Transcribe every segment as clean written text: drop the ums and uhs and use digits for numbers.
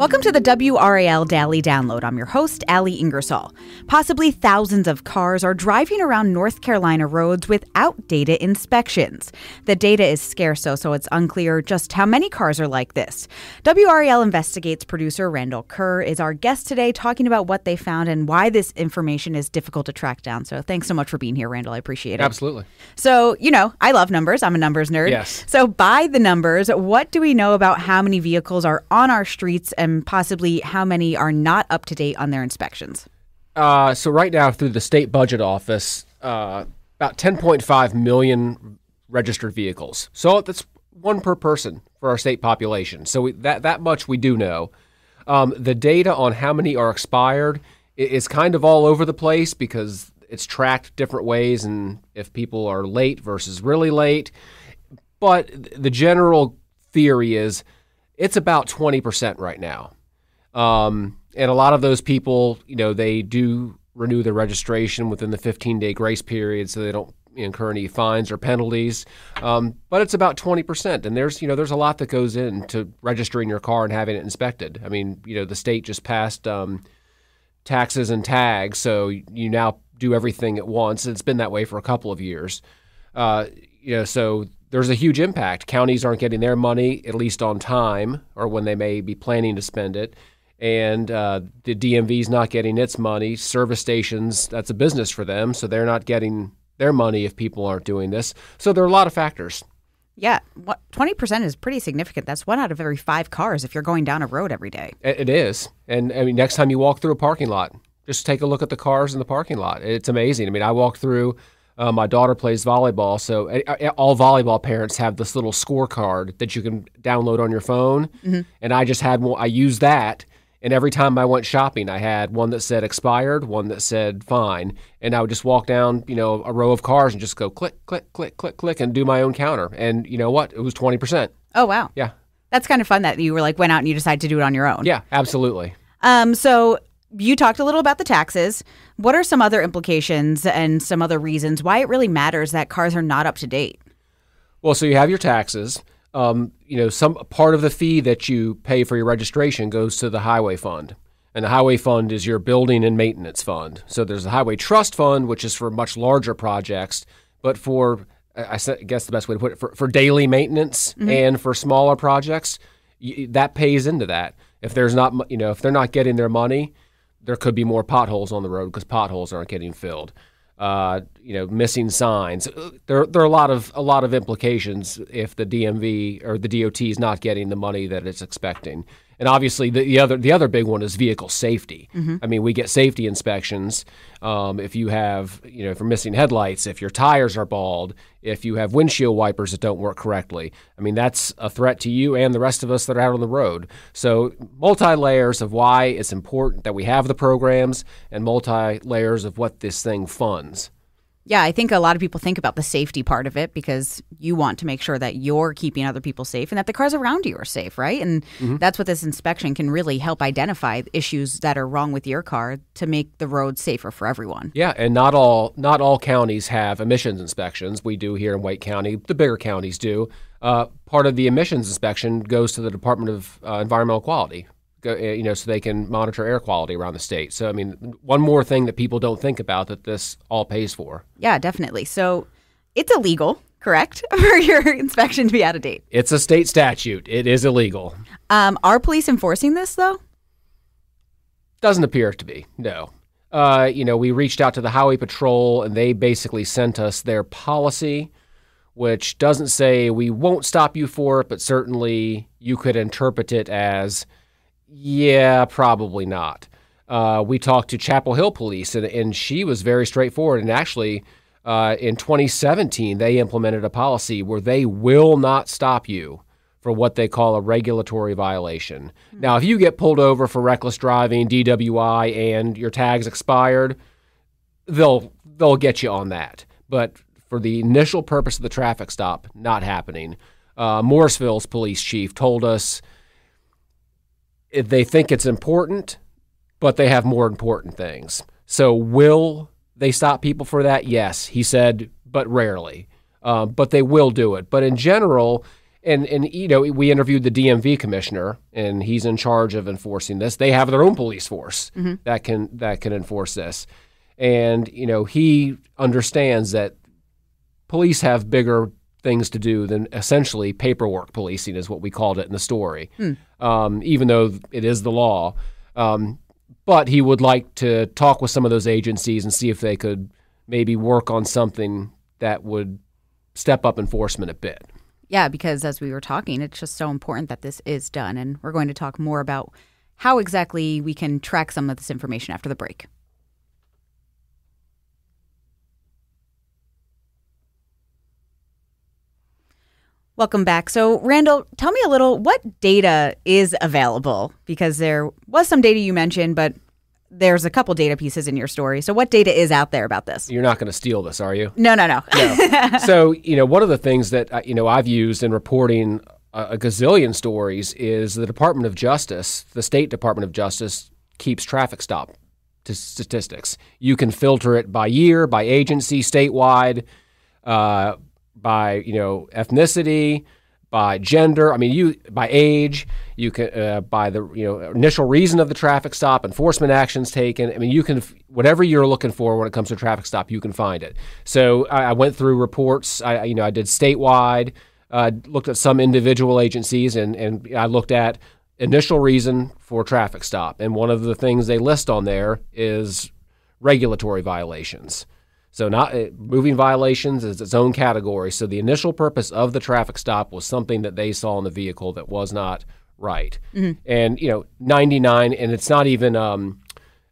Welcome to the WRAL Daily Download. I'm your host, Ali Ingersoll. Possibly thousands of cars are driving around North Carolina roads without data inspections. The data is scarce, so it's unclear just how many cars are like this. WRAL Investigates producer Randell Kerr is our guest today, talking about what they found and why this information is difficult to track down. So thanks so much for being here, Randell. I appreciate it. Absolutely. So, I love numbers. I'm a numbers nerd. Yes. So by the numbers, what do we know about how many vehicles are on our streets and possibly how many are not up to date on their inspections? So right now, through the state budget office, about 10.5 million registered vehicles. So that's one per person for our state population. So that much we do know. The data on how many are expired is kind of all over the place because it's tracked different ways, and if people are late versus really late. But the general theory is it's about 20% right now. And a lot of those people, they do renew their registration within the 15-day grace period so they don't incur any fines or penalties. But it's about 20%. And there's a lot that goes into registering your car and having it inspected. I mean, the state just passed taxes and tags, so you now do everything at once. It's been that way for a couple of years. So there's a huge impact. Counties aren't getting their money, at least on time, or when they may be planning to spend it. And the DMV's not getting its money. Service stations, that's a business for them, so they're not getting their money if people aren't doing this. So there are a lot of factors. Yeah, 20% is pretty significant. That's 1 out of every 5 cars if you're going down a road every day. It is. And I mean, next time you walk through a parking lot, just take a look at the cars in the parking lot. It's amazing. I mean, I walked through, my daughter plays volleyball, so all volleyball parents have this little scorecard that you can download on your phone. Mm-hmm. And I just had one. I used that. And every time I went shopping, I had one that said expired, one that said fine. And I would just walk down, a row of cars and just go click, click, click, click, click, and do my own counter. And you know what? It was 20%. Oh, wow. Yeah. That's kind of fun that you went out and you decided to do it on your own. Yeah, absolutely. So you talked a little about the taxes. What are some other implications and some other reasons why it really matters that cars are not up to date? Well, so you have your taxes. Some part of the fee that you pay for your registration goes to the highway fund. And the highway fund is your building and maintenance fund. So there's the highway trust fund, which is for much larger projects. But for, I guess the best way to put it, for daily maintenance and for smaller projects, that pays into that. If there's not, if they're not getting their money, there could be more potholes on the road because potholes aren't getting filled. Missing signs. There are a lot of implications if the DMV or the DOT is not getting the money that it's expecting. And obviously, the other big one is vehicle safety. Mm-hmm. I mean, we get safety inspections if you have, for missing headlights, if your tires are bald, if you have windshield wipers that don't work correctly. I mean, that's a threat to you and the rest of us that are out on the road. So multi-layers of why it's important that we have the programs and multi-layers of what this thing funds. Yeah, I think a lot of people think about the safety part of it because you want to make sure that you're keeping other people safe and that the cars around you are safe, right? And that's what this inspection can really help identify issues that are wrong with your car to make the road safer for everyone. Yeah, and not all counties have emissions inspections. We do here in Wake County. The bigger counties do. Part of the emissions inspection goes to the Department of Environmental Quality. So they can monitor air quality around the state. So, I mean, one more thing that people don't think about that this all pays for. Yeah, definitely. So it's illegal, correct, for your inspection to be out of date? It's a state statute. It is illegal. Are police enforcing this, though? Doesn't appear to be, no. We reached out to the Highway Patrol, and they basically sent us their policy, which doesn't say we won't stop you for it, but certainly you could interpret it as, yeah, probably not. We talked to Chapel Hill Police, and she was very straightforward. And actually, in 2017, they implemented a policy where they will not stop you for what they call a regulatory violation. Mm-hmm. Now, if you get pulled over for reckless driving, DWI, and your tag's expired, they'll get you on that. But for the initial purpose of the traffic stop, not happening. Morrisville's police chief told us they think it's important, but they have more important things. So will they stop people for that? Yes, he said, but rarely. But they will do it. But in general, And we interviewed the DMV commissioner, and he's in charge of enforcing this. They have their own police force that can enforce this. And, he understands that police have bigger things to do than essentially paperwork policing is what we called it in the story, even though it is the law. But he would like to talk with some of those agencies and see if they could maybe work on something that would step up enforcement a bit. Yeah, because as we were talking, it's just so important that this is done. And we're going to talk more about how exactly we can track some of this information after the break. Welcome back. So, Randell, tell me a little, what data is available? Because there was some data you mentioned, but there's a couple data pieces in your story. So what data is out there about this? You're not going to steal this, are you? No. No. So, one of the things that, I've used in reporting a gazillion stories is the Department of Justice, the State Department of Justice, keeps traffic stop statistics. You can filter it by year, by agency, statewide, by ethnicity, by gender. By age. You can by the initial reason of the traffic stop, enforcement actions taken. You can whatever you're looking for when it comes to a traffic stop, you can find it. So I went through reports. I did statewide. Looked at some individual agencies, and I looked at initial reason for traffic stop. And one of the things they list on there is regulatory violations. So not moving violations is its own category. So the initial purpose of the traffic stop was something that they saw in the vehicle that was not right. Mm-hmm. And 99, and it's not even.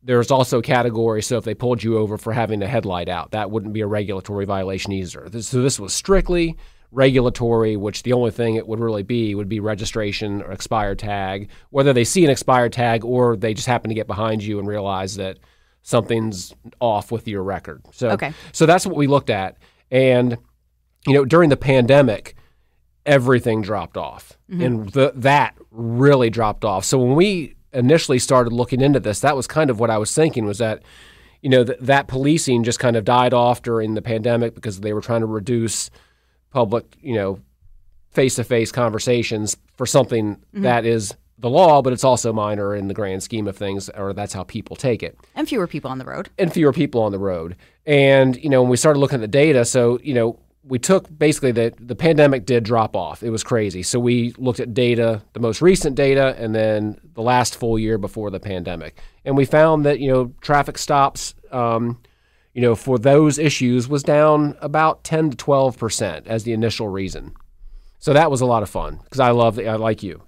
There's also categories. So if they pulled you over for having a headlight out, that wouldn't be a regulatory violation either. So this was strictly regulatory, which the only thing it would really be would be registration or expired tag. Whether they see an expired tag or they just happen to get behind you and realize that something's off with your record. So that's what we looked at. And, during the pandemic, everything dropped off. Mm-hmm. And that really dropped off. So when we initially started looking into this, that was kind of what I was thinking was that, that policing just kind of died off during the pandemic because they were trying to reduce public, face-to-face conversations for something that is the law, but it's also minor in the grand scheme of things, or that's how people take it. And fewer people on the road. And, when we started looking at the data, so, we took basically the pandemic did drop off. It was crazy. So we looked at data, the most recent data, and then the last full year before the pandemic. And we found that, traffic stops, for those issues was down about 10 to 12% as the initial reason. So that was a lot of fun because I like you.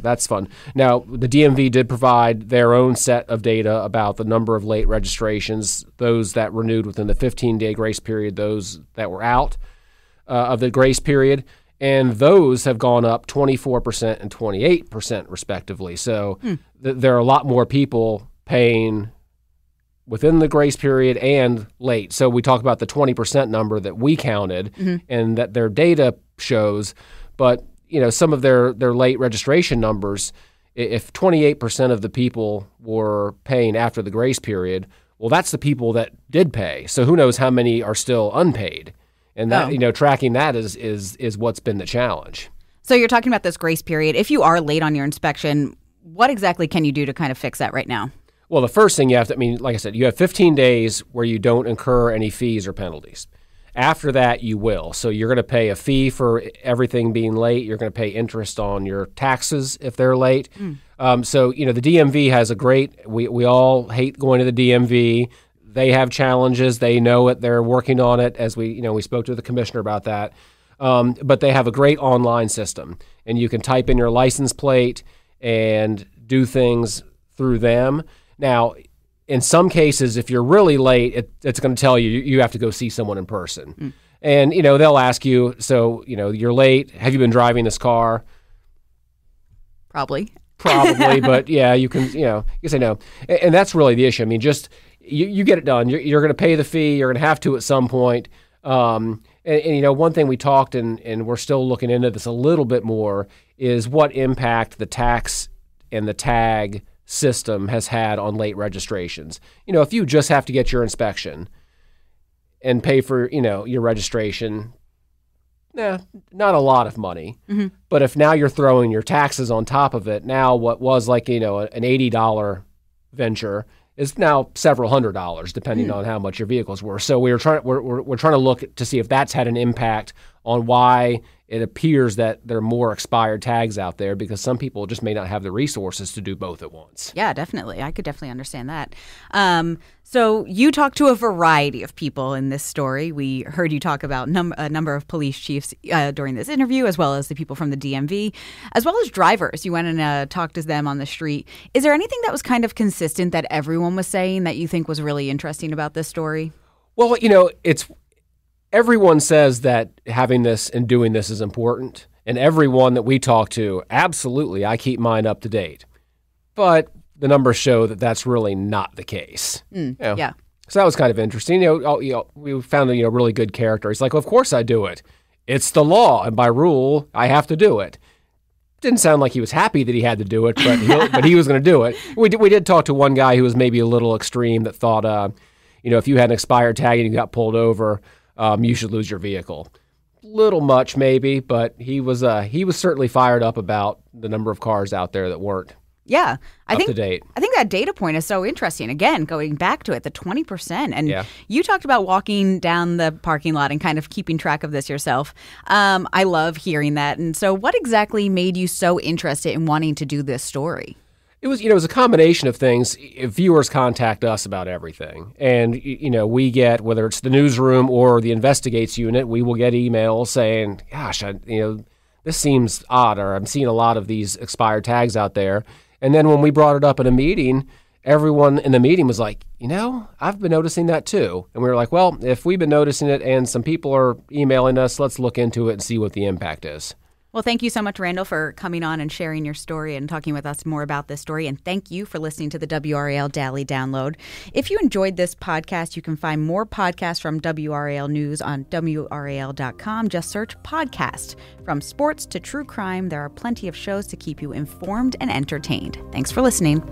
That's fun. Now, the DMV did provide their own set of data about the number of late registrations, those that renewed within the 15-day grace period, those that were out of the grace period, and those have gone up 24% and 28% respectively. So there are a lot more people paying within the grace period and late. So we talk about the 20% number that we counted and that their data shows, but some of their late registration numbers, if 28% of the people were paying after the grace period, well, that's the people that did pay. So who knows how many are still unpaid, and that tracking that is what's been the challenge. So you're talking about this grace period. If you are late on your inspection, what exactly can you do to kind of fix that right now? Well, the first thing you have to, like I said, you have 15 days where you don't incur any fees or penalties. After that, you will. So you're going to pay a fee for everything being late. You're going to pay interest on your taxes if they're late. So, the DMV has a great, we all hate going to the DMV. They have challenges. They know it. They're working on it, as we spoke to the commissioner about that. But they have a great online system. And you can type in your license plate and do things through them. Now, in some cases, if you're really late, it's going to tell you have to go see someone in person. And, they'll ask you, so, you're late. Have you been driving this car? Probably, but yeah, you can say no. And that's really the issue. Just you get it done. You're going to pay the fee. You're going to have to at some point. And one thing we talked, and we're still looking into this a little bit more, is what impact the tax and the tag system has had on late registrations. If you just have to get your inspection and pay for, your registration, not a lot of money. Mm-hmm. But if now you're throwing your taxes on top of it, now what was like, an $80 venture is now several $100s, depending on how much your vehicles were. So we're trying to look to see if that's had an impact on why it appears that there are more expired tags out there, because some people just may not have the resources to do both at once. Yeah, definitely. I could definitely understand that. So you talked to a variety of people in this story. We heard you talk about a number of police chiefs during this interview, as well as the people from the DMV, as well as drivers. You went and talked to them on the street. Is there anything that was kind of consistent that everyone was saying that you think was really interesting about this story? Well, everyone says that having this and doing this is important, and everyone that we talk to, absolutely, I keep mine up to date. But the numbers show that that's really not the case. Yeah. So that was kind of interesting. We found a really good character. He's like, well, of course I do it. It's the law, and by rule, I have to do it. Didn't sound like he was happy that he had to do it, but he was going to do it. We did talk to one guy who was maybe a little extreme that thought, if you had an expired tag and you got pulled over, you should lose your vehicle. Little much maybe, but he was certainly fired up about the number of cars out there that weren't up to date. I think that data point is so interesting. Again, going back to it, the 20%. And you talked about walking down the parking lot and kind of keeping track of this yourself. I love hearing that. And so what exactly made you so interested in wanting to do this story? It was a combination of things. Viewers contact us about everything. And, we get, whether it's the newsroom or the Investigates unit, we will get emails saying, gosh, this seems odd, or I'm seeing a lot of these expired tags out there. And then when we brought it up in a meeting, everyone in the meeting was like, I've been noticing that too. And we were like, well, if we've been noticing it and some people are emailing us, let's look into it and see what the impact is. Well, thank you so much, Randell, for coming on and sharing your story and talking with us more about this story. And thank you for listening to the WRAL Daily Download. If you enjoyed this podcast, you can find more podcasts from WRAL News on WRAL.com. Just search podcast. From sports to true crime, there are plenty of shows to keep you informed and entertained. Thanks for listening.